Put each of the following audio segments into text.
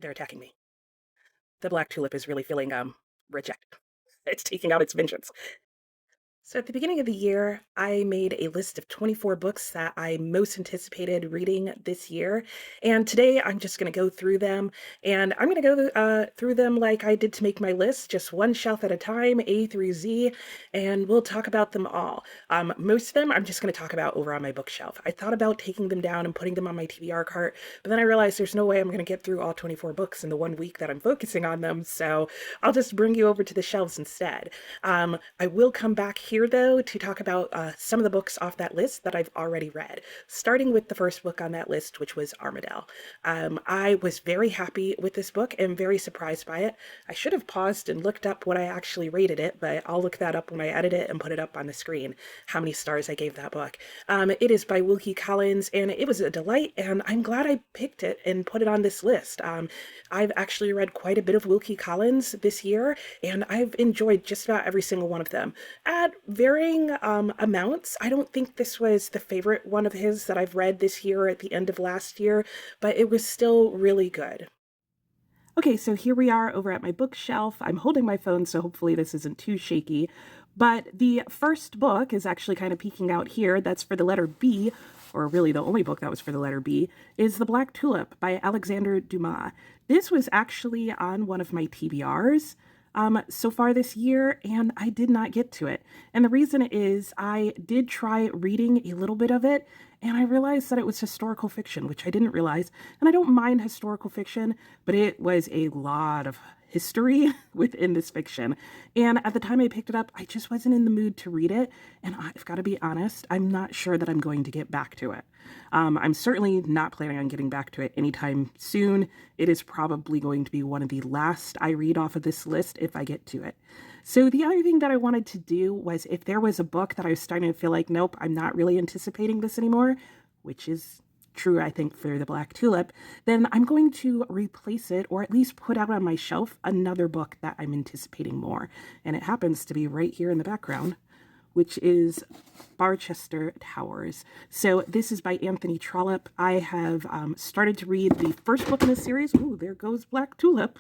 They're attacking me. The black tulip is really feeling rejected. It's taking out its vengeance. So at the beginning of the year, I made a list of 24 books that I most anticipated reading this year. And today I'm just going to go through them. And I'm going to go through them like I did to make my list, just one shelf at a time, A through Z, and we'll talk about them all. Most of them I'm just going to talk about over on my bookshelf. I thought about taking them down and putting them on my TBR cart, but then I realized there's no way I'm going to get through all 24 books in the one week that I'm focusing on them. So I'll just bring you over to the shelves instead. I will come back here, though, to talk about some of the books off that list that I've already read, starting with the first book on that list, which was Armadale. I was very happy with this book and very surprised by it. I should have paused and looked up what I actually rated it, but I'll look that up when I edit it and put it up on the screen, how many stars I gave that book. It is by Wilkie Collins, and it was a delight, and I'm glad I picked it and put it on this list. I've actually read quite a bit of Wilkie Collins this year, and I've enjoyed just about every single one of them at varying amounts. I don't think this was the favorite one of his that I've read this year at the end of last year, but it was still really good. Okay, so here we are over at my bookshelf. I'm holding my phone, so hopefully this isn't too shaky. But the first book is actually kind of peeking out here. That's for the letter B, or really the only book that was for the letter B, is The Black Tulip by Alexandre Dumas. This was actually on one of my TBRs so far this year, and I did not get to it. And the reason is I did try reading a little bit of it, and I realized that it was historical fiction, which I didn't realize. And I don't mind historical fiction, but it was a lot of history within this fiction. And at the time I picked it up, I just wasn't in the mood to read it. And I've got to be honest, I'm not sure that I'm going to get back to it. I'm certainly not planning on getting back to it anytime soon. It is probably going to be one of the last I read off of this list if I get to it. So the other thing that I wanted to do was if there was a book that I was starting to feel like, nope, I'm not really anticipating this anymore, which is true, I think, for The Black Tulip, then I'm going to replace it or at least put out on my shelf another book that I'm anticipating more. And it happens to be right here in the background, which is Barchester Towers. So this is by Anthony Trollope. I have started to read the first book in this series. Ooh, there goes Black Tulip.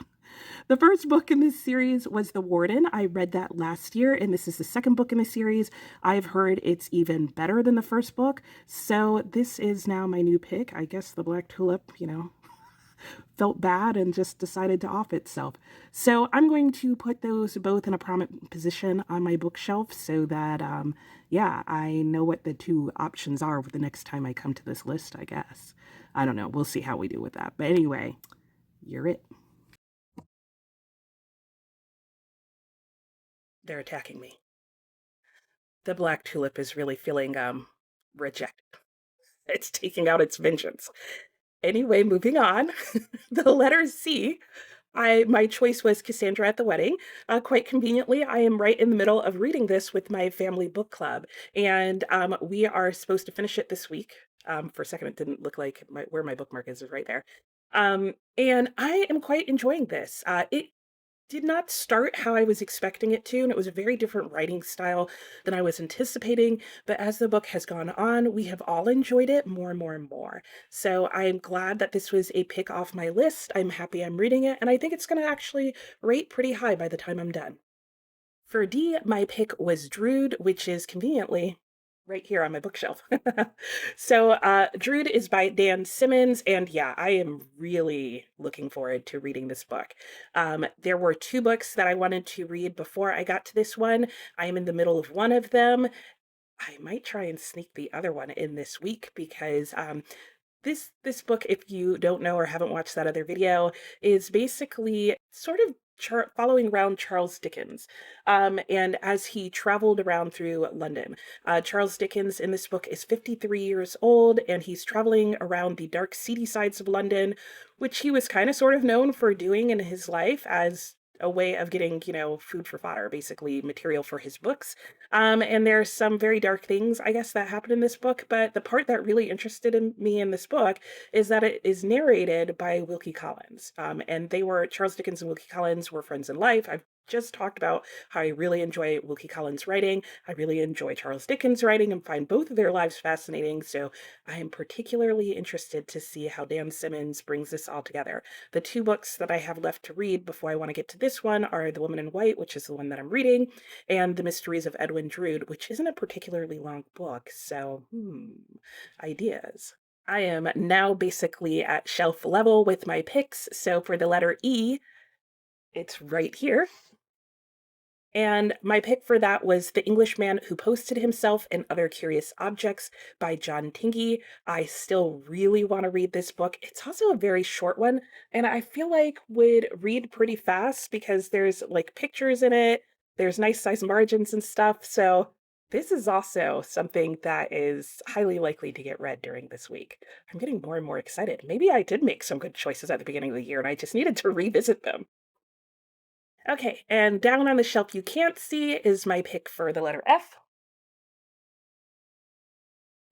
The first book in this series was The Wharton. I read that last year, and this is the second book in the series. I've heard it's even better than the first book, so this is now my new pick. I guess The Black Tulip, felt bad and just decided to off itself. So I'm going to put those both in a prominent position on my bookshelf so that, I know what the two options are the next time I come to this list, I guess. I don't know. We'll see how we do with that. But anyway, you're it. They're attacking me. The black tulip is really feeling rejected. It's taking out its vengeance. Anyway, moving on. The letter C. My choice was Cassandra at the Wedding. Quite conveniently, I am right in the middle of reading this with my family book club, and we are supposed to finish it this week. For a second, it didn't look like where my bookmark is right there. And I am quite enjoying this. It did not start how I was expecting it to, and it was a very different writing style than I was anticipating. But as the book has gone on, we have all enjoyed it more and more and more. So I'm glad that this was a pick off my list. I'm happy I'm reading it, and I think it's going to actually rate pretty high by the time I'm done. For D, my pick was Drood, which is conveniently right here on my bookshelf. So Drood is by Dan Simmons, and yeah, I am really looking forward to reading this book. There were two books that I wanted to read before I got to this one. I am in the middle of one of them. I might try and sneak the other one in this week because this book, if you don't know or haven't watched that other video, is basically sort of following around Charles Dickens, and as he traveled around through London. Charles Dickens in this book is 53 years old, and he's traveling around the dark, seedy sides of London, which he was kind of sort of known for doing in his life as a way of getting, food for fodder, basically material for his books. And there's some very dark things, I guess, that happen in this book. But the part that really interested me in this book is that it is narrated by Wilkie Collins. And Charles Dickens and Wilkie Collins were friends in life. I've just talked about how I really enjoy Wilkie Collins' writing. I really enjoy Charles Dickens' writing and find both of their lives fascinating. So I am particularly interested to see how Dan Simmons brings this all together. The two books that I have left to read before I want to get to this one are The Woman in White, which is the one that I'm reading, and The Mysteries of Edwin Drood, which isn't a particularly long book. So, ideas. I am now basically at shelf level with my picks. So for the letter E, it's right here. And my pick for that was The Englishman Who Posted Himself and Other Curious Objects by John Tingey. I still really want to read this book. It's also a very short one, and I feel like would read pretty fast because there's like pictures in it, there's nice size margins and stuff. So this is also something that is highly likely to get read during this week. I'm getting more and more excited. Maybe I did make some good choices at the beginning of the year and I just needed to revisit them. Okay, and down on the shelf you can't see is my pick for the letter F.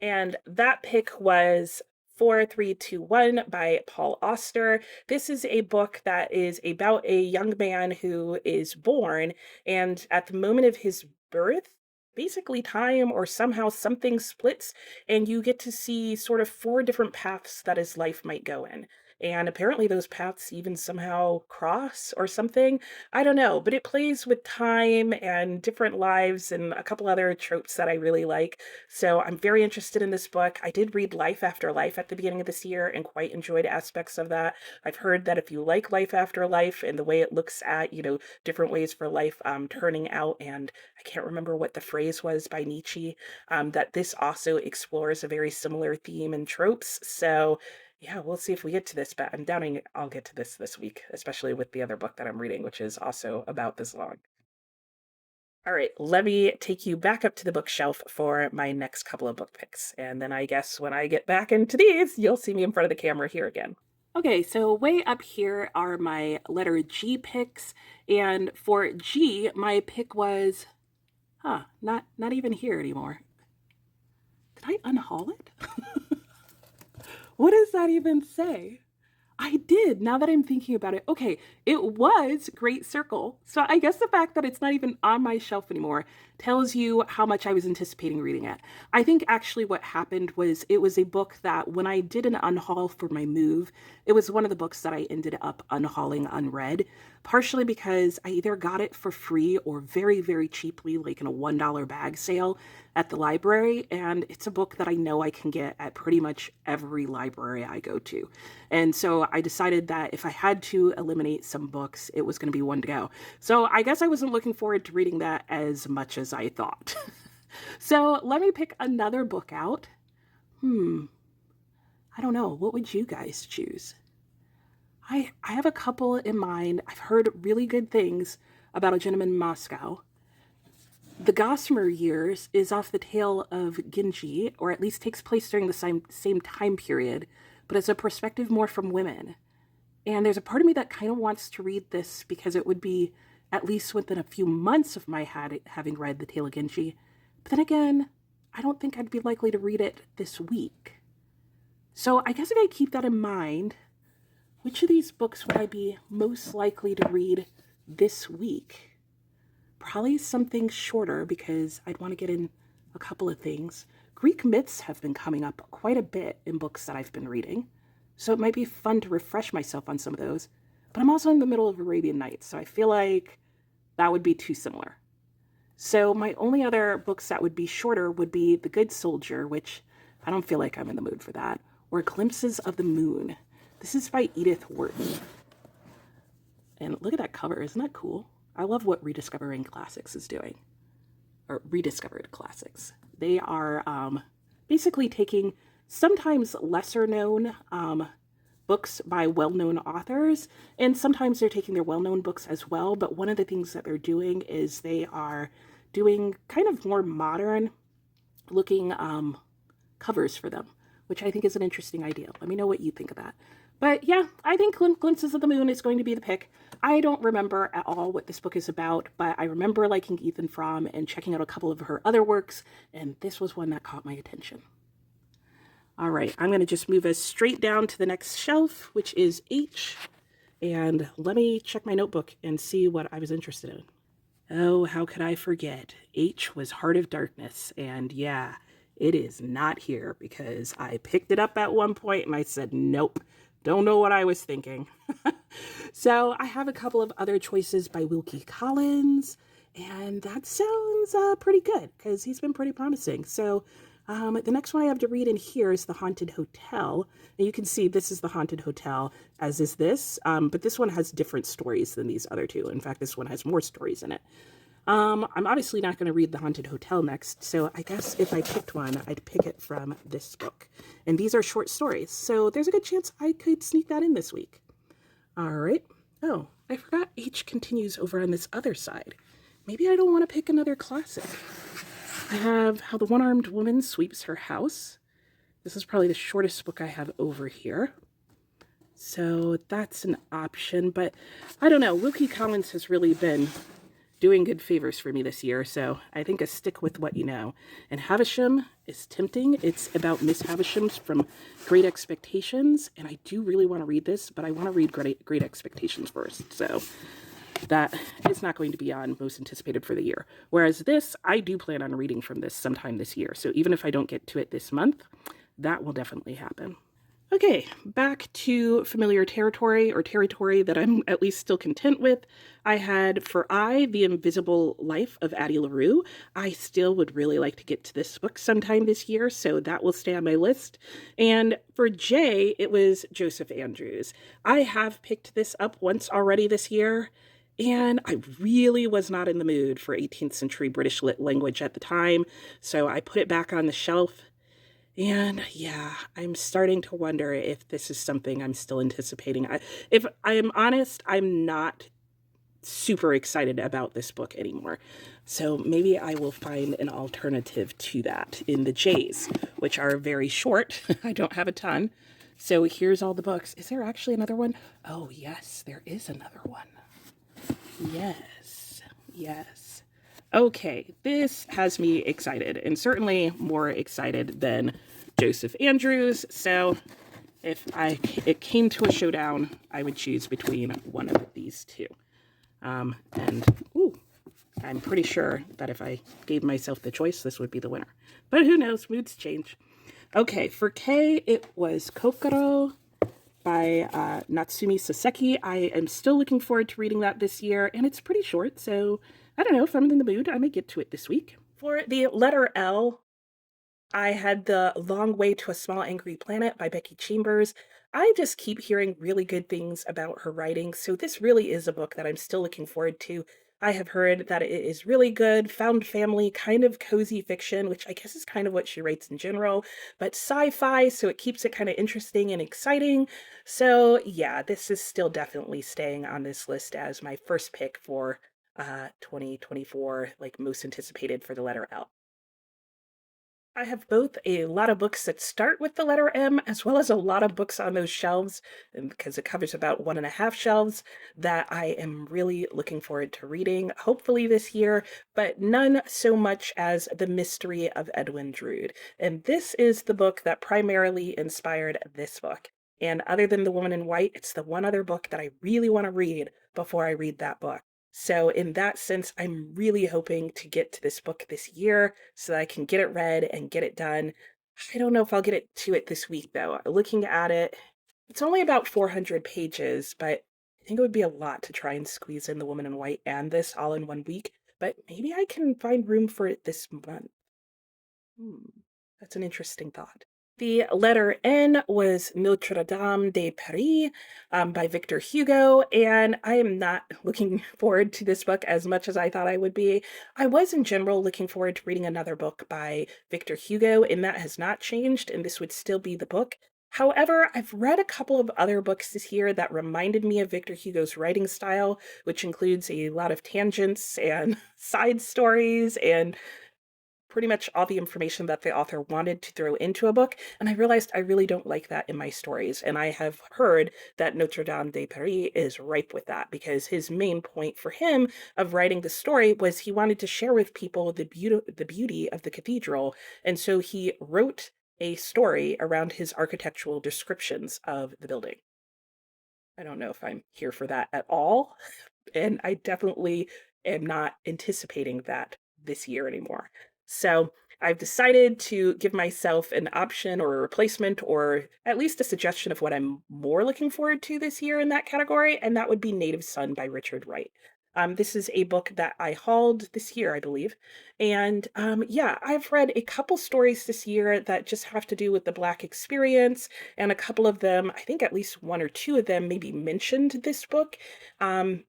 And that pick was 4321 by Paul Auster. This is a book that is about a young man who is born, and at the moment of his birth, basically time or somehow something splits, and you get to see sort of four different paths that his life might go in. And apparently those paths even somehow cross or something. I don't know, but it plays with time and different lives and a couple other tropes that I really like. So I'm very interested in this book. I did read Life After Life at the beginning of this year and quite enjoyed aspects of that. I've heard that if you like Life After Life and the way it looks at, different ways for life turning out, and I can't remember what the phrase was by Nietzsche, that this also explores a very similar theme and tropes. So yeah, we'll see if we get to this, but I'm doubting I'll get to this week, especially with the other book that I'm reading, which is also about this long. All right, let me take you back up to the bookshelf for my next couple of book picks. And then I guess when I get back into these, you'll see me in front of the camera here again. Okay, so way up here are my letter G picks. And for G, my pick was, not even here anymore. Did I unhaul it? What does that even say? I did, now that I'm thinking about it. Okay, it was Great Circle. So I guess the fact that it's not even on my shelf anymore tells you how much I was anticipating reading it. I think actually what happened was it was a book that when I did an unhaul for my move, it was one of the books that I ended up unhauling unread, partially because I either got it for free or very, very cheaply, like in a $1 bag sale at the library. And it's a book that I know I can get at pretty much every library I go to. And so I decided that if I had to eliminate some books, it was going to be one to go. So I guess I wasn't looking forward to reading that as much as I thought. So let me pick another book out. I don't know. What would you guys choose? I have a couple in mind. I've heard really good things about A Gentleman in Moscow. The Gossamer Years is off the tale of Genji, or at least takes place during the same time period, but it's a perspective more from women. And there's a part of me that kind of wants to read this because it would be at least within a few months of my having read The Tale of Genji. But then again, I don't think I'd be likely to read it this week. So I guess if I keep that in mind, which of these books would I be most likely to read this week? Probably something shorter because I'd want to get in a couple of things. Greek myths have been coming up quite a bit in books that I've been reading, so it might be fun to refresh myself on some of those. But I'm also in the middle of Arabian Nights, so I feel like that would be too similar. So my only other books that would be shorter would be The Good Soldier, which I don't feel like I'm in the mood for that, or Glimpses of the Moon. This is by Edith Wharton. And look at that cover, isn't that cool? I love what Rediscovering Classics is doing, or Rediscovered Classics. They are basically taking sometimes lesser known books by well-known authors, and sometimes they're taking their well-known books as well, but one of the things that they're doing is they are doing kind of more modern looking covers for them, which I think is an interesting idea. Let me know what you think of that. But yeah, I think Glimpses of the Moon is going to be the pick. I don't remember at all what this book is about, but I remember liking Ethan Frome and checking out a couple of her other works, and this was one that caught my attention. All right, I'm going to just move us straight down to the next shelf, which is H. And let me check my notebook and see what I was interested in. Oh, how could I forget? H was Heart of Darkness. And yeah, it is not here because I picked it up at one point and I said, nope, don't know what I was thinking. So I have a couple of other choices by Wilkie Collins, and that sounds pretty good because he's been pretty promising. So the next one I have to read in here is The Haunted Hotel. And you can see this is The Haunted Hotel, as is this, but this one has different stories than these other two. In fact, this one has more stories in it. I'm obviously not going to read The Haunted Hotel next, so I guess if I picked one, I'd pick it from this book. And these are short stories, so there's a good chance I could sneak that in this week. All right. Oh, I forgot H continues over on this other side. Maybe I don't want to pick another classic. I have How the One-Armed Woman Sweeps Her House. This is probably the shortest book I have over here. So that's an option, but I don't know. Wilkie Collins has really been doing good favors for me this year, so I think I stick with what you know. And Havisham is tempting. It's about Miss Havisham from Great Expectations, and I do really want to read this, but I want to read Great Expectations first, so that is not going to be on most anticipated for the year. Whereas this, I do plan on reading from this sometime this year, so even if I don't get to it this month, that will definitely happen. Okay, back to familiar territory, or territory that I'm at least still content with. I had for I, The Invisible Life of Addie LaRue. I still would really like to get to this book sometime this year, so that will stay on my list. And for J, it was Joseph Andrews. I have picked this up once already this year, and I really was not in the mood for 18th century British lit language at the time, so I put it back on the shelf. And yeah, I'm starting to wonder if this is something I'm still anticipating. If I'm honest, I'm not super excited about this book anymore. So maybe I will find an alternative to that in the J's, which are very short. I don't have a ton. So here's all the books. Is there actually another one? Oh, yes, there is another one. Yes, yes. Okay, this has me excited, and certainly more excited than Joseph Andrews. So if it came to a showdown, I would choose between one of these two. And ooh, I'm pretty sure that if I gave myself the choice, this would be the winner. But who knows? Moods change. Okay, for K, it was Kokoro by Natsumi Saseki. I am still looking forward to reading that this year, and it's pretty short, so I don't know, if I'm in the mood, I may get to it this week. For the letter L, I had The Long Way to a Small Angry Planet by Becky Chambers. I just keep hearing really good things about her writing, so this really is a book that I'm still looking forward to. I have heard that it is really good, found family, kind of cozy fiction, which I guess is kind of what she writes in general, but sci-fi, so it keeps it kind of interesting and exciting. So yeah, this is still definitely staying on this list as my first pick for 2024, like most anticipated for the letter L. I have both a lot of books that start with the letter M, as well as a lot of books on those shelves, because it covers about 1.5 shelves that I am really looking forward to reading, hopefully this year, but none so much as The Mystery of Edwin Drood. And this is the book that primarily inspired this book. And other than The Woman in White, it's the one other book that I really want to read before I read that book. So in that sense, I'm really hoping to get to this book this year so that I can get it read and get it done. I don't know if I'll get it to it this week though. Looking at it, it's only about 400 pages, but I think it would be a lot to try and squeeze in The Woman in White and this all in one week, but maybe I can find room for it this month. That's an interesting thought. The letter N was Notre Dame de Paris by Victor Hugo, and I am not looking forward to this book as much as I thought I would be. I was in general looking forward to reading another book by Victor Hugo, and that has not changed, and this would still be the book. However, I've read a couple of other books this year that reminded me of Victor Hugo's writing style, which includes a lot of tangents and side stories and pretty much all the information that the author wanted to throw into a book, and I realized I really don't like that in my stories, and I have heard that Notre Dame de Paris is ripe with that, because his main point for him of writing the story was he wanted to share with people the beauty of the cathedral, and so he wrote a story around his architectural descriptions of the building. I don't know if I'm here for that at all. And I definitely am not anticipating that this year anymore. So I've decided to give myself an option or a replacement or at least a suggestion of what I'm more looking forward to this year in that category, and that would be Native Son by Richard Wright. This is a book that I hauled this year, I believe. And yeah, I've read a couple stories this year that just have to do with the Black experience, and a couple of them, I think at least one or two of them, maybe mentioned this book. Um,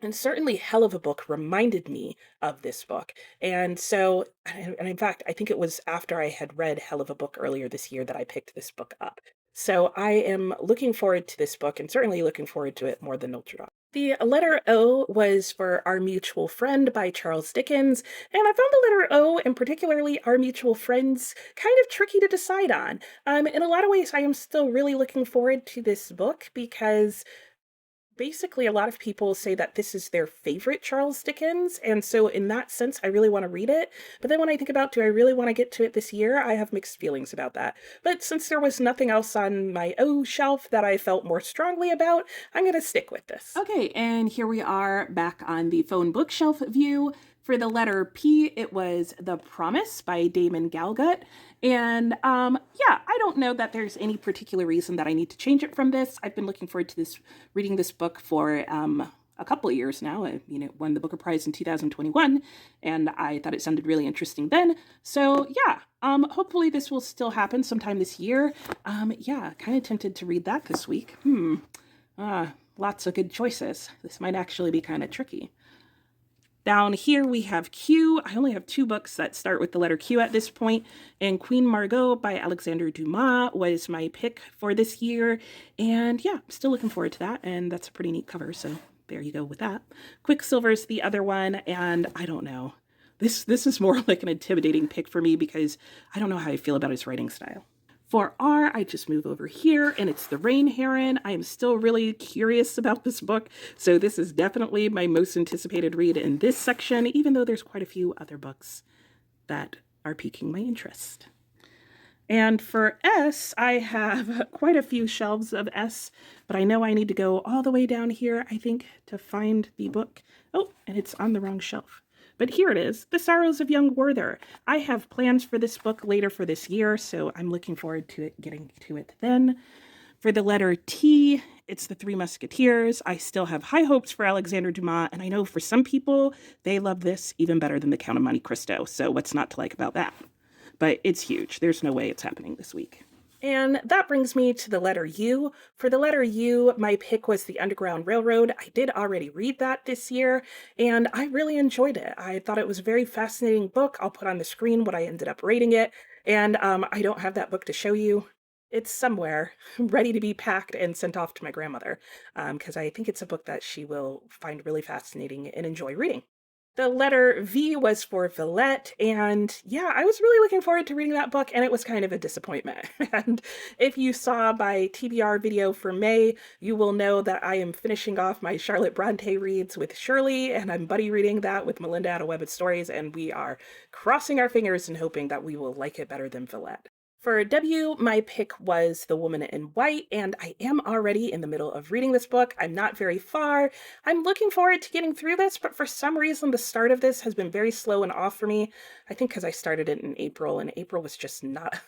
and certainly Hell of a Book reminded me of this book. And so, and in fact, I think it was after I had read Hell of a Book earlier this year that I picked this book up. So I am looking forward to this book and certainly looking forward to it more than Notre Dame. The letter O was for Our Mutual Friend by Charles Dickens, and I found the letter O, and particularly Our Mutual Friends, kind of tricky to decide on. In a lot of ways, I am still really looking forward to this book because basically a lot of people say that this is their favorite Charles Dickens, and so in that sense I really want to read it. But then when I think about, do I really want to get to it this year, I have mixed feelings about that. But since there was nothing else on my O shelf that I felt more strongly about, I'm going to stick with this. Okay, and here we are back on the phone bookshelf view. For the letter P, it was The Promise by Damon Galgut. And yeah, I don't know that there's any particular reason that I need to change it from this. I've been looking forward to reading this book for a couple of years now. It won the Booker Prize in 2021, and I thought it sounded really interesting then. So yeah, hopefully this will still happen sometime this year. Yeah, kind of tempted to read that this week. Lots of good choices. This might actually be kind of tricky. Down here we have Q. I only have two books that start with the letter Q at this point, and Queen Margot by Alexandre Dumas was my pick for this year. And yeah, I'm still looking forward to that, and that's a pretty neat cover, so there you go with that. Quicksilver's the other one, and I don't know. This is more like an intimidating pick for me because I don't know how I feel about his writing style. For R, I just move over here, and it's The Rain Heron. I am still really curious about this book, so this is definitely my most anticipated read in this section, even though there's quite a few other books that are piquing my interest. And for S, I have quite a few shelves of S, but I know I need to go all the way down here, I think, to find the book. Oh, and it's on the wrong shelf. But here it is, The Sorrows of Young Werther. I have plans for this book later for this year, so I'm looking forward to it, getting to it then. For the letter T, it's The Three Musketeers. I still have high hopes for Alexandre Dumas, and I know for some people, they love this even better than The Count of Monte Cristo, so what's not to like about that? But it's huge. There's no way it's happening this week. And that brings me to the letter U. For the letter U, my pick was The Underground Railroad. I did already read that this year, and I really enjoyed it. I thought it was a very fascinating book. I'll put on the screen what I ended up rating it, and I don't have that book to show you. It's somewhere, ready to be packed and sent off to my grandmother, because I think it's a book that she will find really fascinating and enjoy reading. The letter V was for Villette, and yeah, I was really looking forward to reading that book, and it was kind of a disappointment. And if you saw my TBR video for May, you will know that I am finishing off my Charlotte Bronte reads with Shirley, and I'm buddy reading that with Melinda at A Web of Stories, and we are crossing our fingers and hoping that we will like it better than Villette. For W, my pick was The Woman in White, and I am already in the middle of reading this book. I'm not very far. I'm looking forward to getting through this, but for some reason, the start of this has been very slow and off for me. I think because I started it in April, and April was just not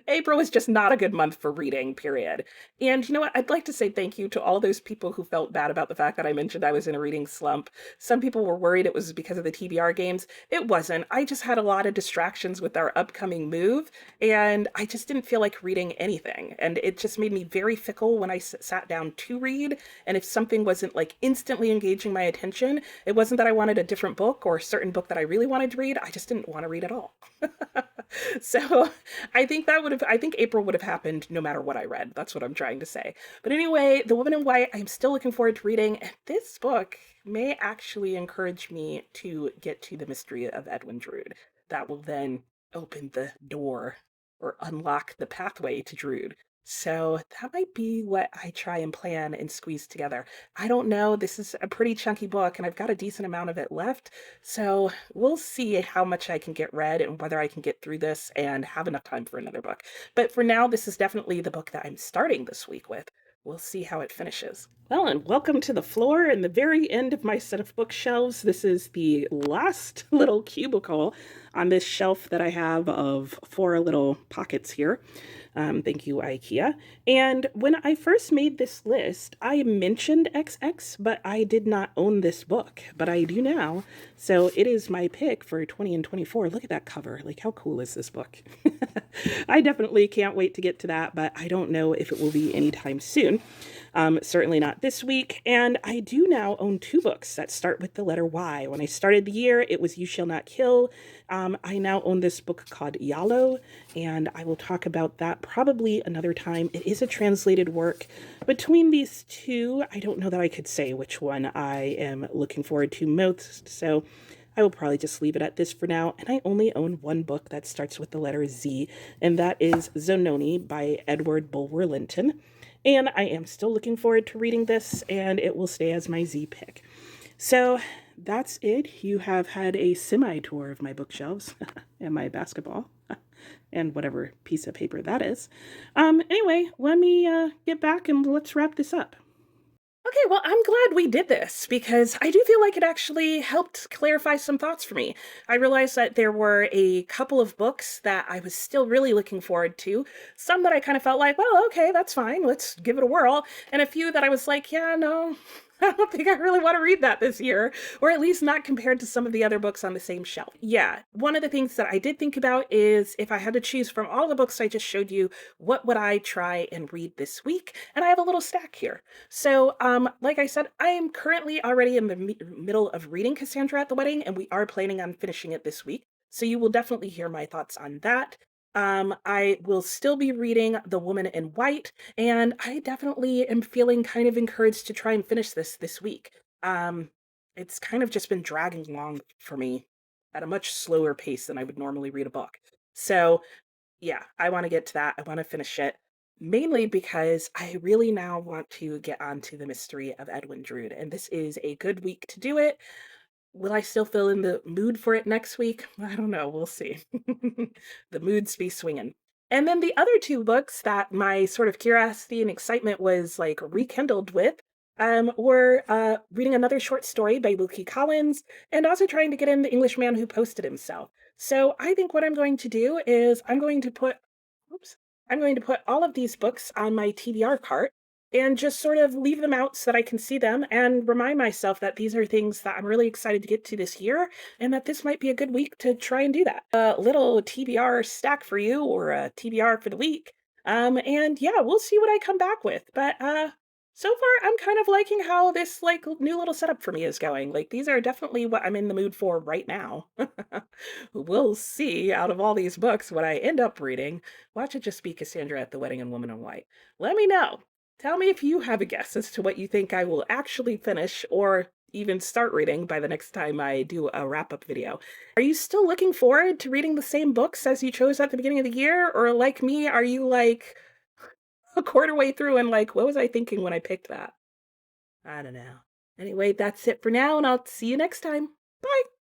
April was just not a good month for reading, period. And you know what? I'd like to say thank you to all those people who felt bad about the fact that I mentioned I was in a reading slump. Some people were worried it was because of the TBR games. It wasn't. I just had a lot of distractions with our upcoming move, and I just didn't feel like reading anything. And it just made me very fickle when I sat down to read. And if something wasn't like instantly engaging my attention, it wasn't that I wanted a different book or a certain book that I really wanted to read. I just didn't want to read at all. So I think April would have happened no matter what I read. That's what I'm trying to say. But anyway, The Woman in White, I'm still looking forward to reading. And this book may actually encourage me to get to the mystery of Edwin Drood. That will then open the door or unlock the pathway to Drood. So that might be what I try and plan and squeeze together. I don't know. This is a pretty chunky book, and I've got a decent amount of it left. So we'll see how much I can get read and whether I can get through this and have enough time for another book. But for now, this is definitely the book that I'm starting this week with. we'll see how it finishes. Well, and welcome to the floor and the very end of my set of bookshelves. This is the last little cubicle on this shelf that I have of 4 little pockets here. Thank you, IKEA. And when I first made this list, I mentioned XX, but I did not own this book, but I do now. So it is my pick for 20 and 24. Look at that cover. Like, how cool is this book? I definitely can't wait to get to that, but I don't know if it will be anytime soon. Certainly not this week. And I do now own 2 books that start with the letter Y. When I started the year, it was You Shall Not Kill. I now own this book called Yallo, and I will talk about that probably another time. It is a translated work. Between these 2, I don't know that I could say which one I am looking forward to most, so I will probably just leave it at this for now. And I only own 1 book that starts with the letter Z, and that is Zanoni by Edward Bulwer Lytton. And I am still looking forward to reading this, and it will stay as my Z pick. So that's it. You have had a semi-tour of my bookshelves and my basketball and whatever piece of paper that is. Anyway, let me get back and let's wrap this up. Okay, well, I'm glad we did this because I do feel like it actually helped clarify some thoughts for me. I realized that there were a couple of books that I was still really looking forward to, some that I kind of felt like, well, okay, that's fine, let's give it a whirl, and a few that I was like, yeah, no, I don't think I really want to read that this year, or at least not compared to some of the other books on the same shelf. Yeah, one of the things that I did think about is if I had to choose from all the books I just showed you, what would I try and read this week? And I have a little stack here. So, like I said, I am currently already in the middle of reading Cassandra at the Wedding, and we are planning on finishing it this week. So you will definitely hear my thoughts on that. I will still be reading The Woman in White, and I definitely am feeling kind of encouraged to try and finish this week. It's kind of just been dragging along for me at a much slower pace than I would normally read a book. So, yeah, I want to get to that. I want to finish it. Mainly because I really now want to get on to the mystery of Edwin Drood, and this is a good week to do it. Will I still feel in the mood for it next week? I don't know. We'll see. The moods be swinging. And then the other 2 books that my sort of curiosity and excitement was like rekindled with were reading another short story by Wilkie Collins and also trying to get in The Englishman Who Posted Himself. So I think what I'm going to do is oops, I'm going to put all of these books on my TBR cart and just sort of leave them out so that I can see them and remind myself that these are things that I'm really excited to get to this year and that this might be a good week to try and do that. A little TBR stack for you or a TBR for the week. And yeah, we'll see what I come back with. But so far I'm kind of liking how this like new little setup for me is going. Like these are definitely what I'm in the mood for right now. We'll see out of all these books what I end up reading. Watch it just be Cassandra at the Wedding and Woman in White. Let me know. Tell me if you have a guess as to what you think I will actually finish or even start reading by the next time I do a wrap-up video. Are you still looking forward to reading the same books as you chose at the beginning of the year? Or like me, are you like a quarter way through and like, what was I thinking when I picked that? I don't know. Anyway, that's it for now, and I'll see you next time. Bye!